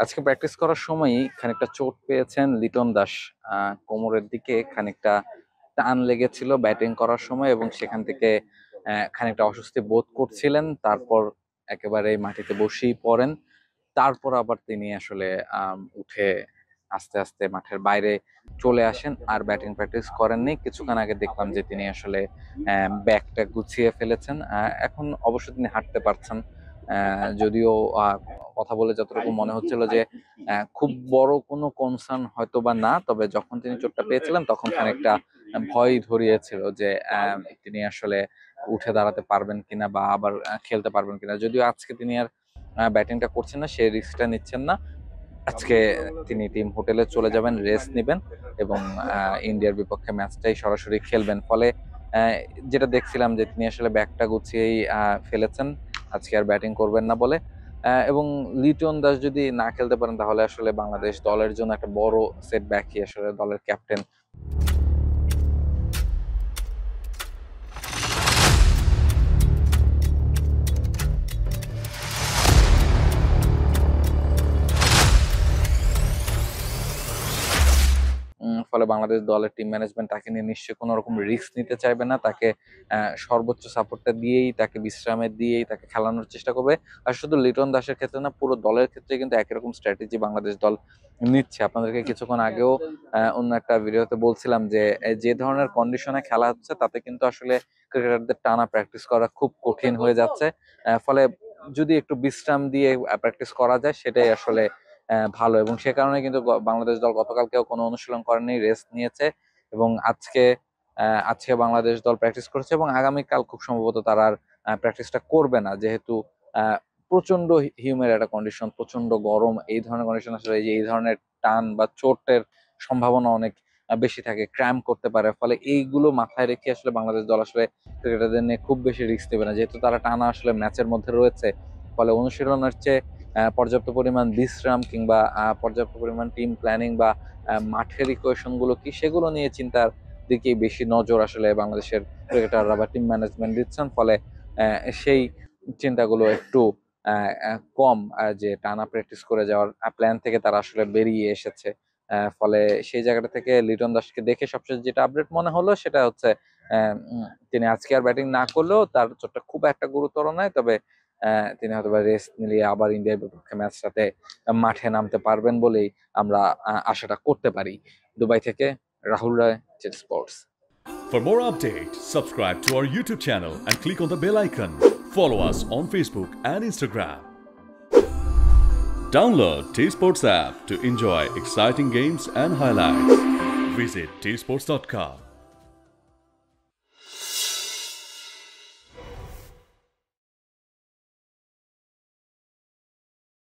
আজকে প্র্যাকটিস করার সময়ই খানিকটা চোট পেয়েছেন লিটন দাস। কোমরের দিকে খানিকটা টান লেগেছিল ব্যাটিং করার সময় এবং সেখান থেকে খানিকটা অস্বস্তি বোধ করছিলেন। তারপর একেবারে মাটিতে বসেই পড়েন। তারপর আবার তিনি আসলে উঠে আস্তে আস্তে মাঠের বাইরে চলে আসেন, আর ব্যাটিং প্র্যাকটিস করেননি। কিছুক্ষণ আগে দেখলাম যে তিনি আসলে ব্যাগটা গুছিয়ে ফেলেছেন। এখন অবশ্য তিনি হাঁটতে পারছেন। যদিও কথা বলে যতটুকু মনে হচ্ছিল যে খুব বড় কোনো কনসার্ন হয়তো বা না, তবে যখন তিনি চোটটা পেয়েছিলেন তখন খানিকটা ভয় ধরিয়েছিল যে তিনি আসলে উঠে দাঁড়াতে পারবেন কিনা বা আবার খেলতে পারবেন কিনা। যদিও আজকে তিনি আর ব্যাটিংটা করছেন না, সেই রিস্কটা নিচ্ছেন না। আজকে তিনি টিম হোটেলে চলে যাবেন, রেস্ট নেবেন এবং ইন্ডিয়ার বিপক্ষে ম্যাচটাই সরাসরি খেলবেন। ফলে আহ, যেটা দেখছিলাম যে তিনি আসলে ব্যাগটা গুছিয়েই ফেলেছেন, আজকে আর ব্যাটিং করবেন না বলে। এবং লিটন দাস যদি না খেলতে পারেন তাহলে আসলে বাংলাদেশ দলের জন্য একটা বড় সেটব্যাকই আসলে দলের ক্যাপ্টেন। ফলে বাংলাদেশ দলের টিম ম্যানেজমেন্ট তাকে নিয়ে নিশ্চয়ই কোনো রকম রিস্ক নিতে চাইবে না। তাকে সর্বোচ্চ সাপোর্টটা দিয়েই, তাকে বিশ্রামে দিয়েই তাকে খেলানোর চেষ্টা করবে। আর শুধু লিটন দাসের ক্ষেত্রে না, পুরো দলের ক্ষেত্রে কিন্তু একই রকম স্ট্র্যাটেজি বাংলাদেশ দল নিচ্ছে। আপনাদেরকে কিছুক্ষণ আগেও অন্য একটা ভিডিওতে বলছিলাম যে যে ধরনের কন্ডিশনে খেলা হচ্ছে তাতে কিন্তু আসলে ক্রিকেটারদের টানা প্র্যাকটিস করা খুব কঠিন হয়ে যাচ্ছে। ফলে যদি একটু বিশ্রাম দিয়ে প্র্যাকটিস করা যায় সেটাই আসলে ভালো, এবং সে কারণে কিন্তু বাংলাদেশ দল গতকালকেও কোনো অনুশীলন করেনি, রেস্ট নিয়েছে। এবং আজকে বাংলাদেশ দল প্র্যাকটিস করেছে এবং আগামীকাল খুব সম্ভবত তারা আর প্র্যাকটিসটা করবে না, যেহেতু প্রচন্ড হিউমের একটা কন্ডিশন, প্রচন্ড গরম। এই ধরনের কন্ডিশন আসলে এই ধরনের টান বা চোটের সম্ভাবনা অনেক বেশি থাকে, ক্র্যাম্প করতে পারে। ফলে এইগুলো মাথায় রেখে আসলে বাংলাদেশ দল আসলে ক্রিকেটারদের নিয়ে খুব বেশি রিস্ক নেবে না, যেহেতু তারা টানা আসলে ম্যাচের মধ্যে রয়েছে। ফলে অনুশীলনের চেয়ে পর্যাপ্ত পরিমাণ বিশ্রাম কিংবা পর্যাপ্ত পরিমাণ টিম প্ল্যানিং বা মাঠের ইকুয়েশন গুলো কি সেগুলো নিয়ে চিন্তার দিকেই বেশি নজর আসলে বাংলাদেশের ক্রিকেটাররা বা টিম ম্যানেজমেন্ট দিচ্ছেন। ফলে সেই চিন্তাগুলো একটু কম, যে টানা প্র্যাকটিস করে যাওয়ার প্ল্যান থেকে তারা আসলে বেরিয়ে এসেছে। ফলে সেই জায়গাটা থেকে লিটন দাসকে দেখে সবচেয়ে যেটা আপডেট মনে হলো সেটা হচ্ছে তিনি আজকে আর ব্যাটিং না করলেও তার চোটটা খুব একটা গুরুতর নয়, তবে তিনি হয়তো রেস্ট নিয়ে আবার ইন্ডিয়ার বিপক্ষে ম্যাচটাতে মাঠে নামতে পারবেন বলেই আমরা আশাটা করতে পারি। দুবাই থেকে Rahul Roy, Z Sports. For more updates, subscribe to our YouTube channel and click on the bell icon. Follow us on Facebook and Instagram. Download T-Sports app to enjoy exciting games and highlights. Visit tsports.com.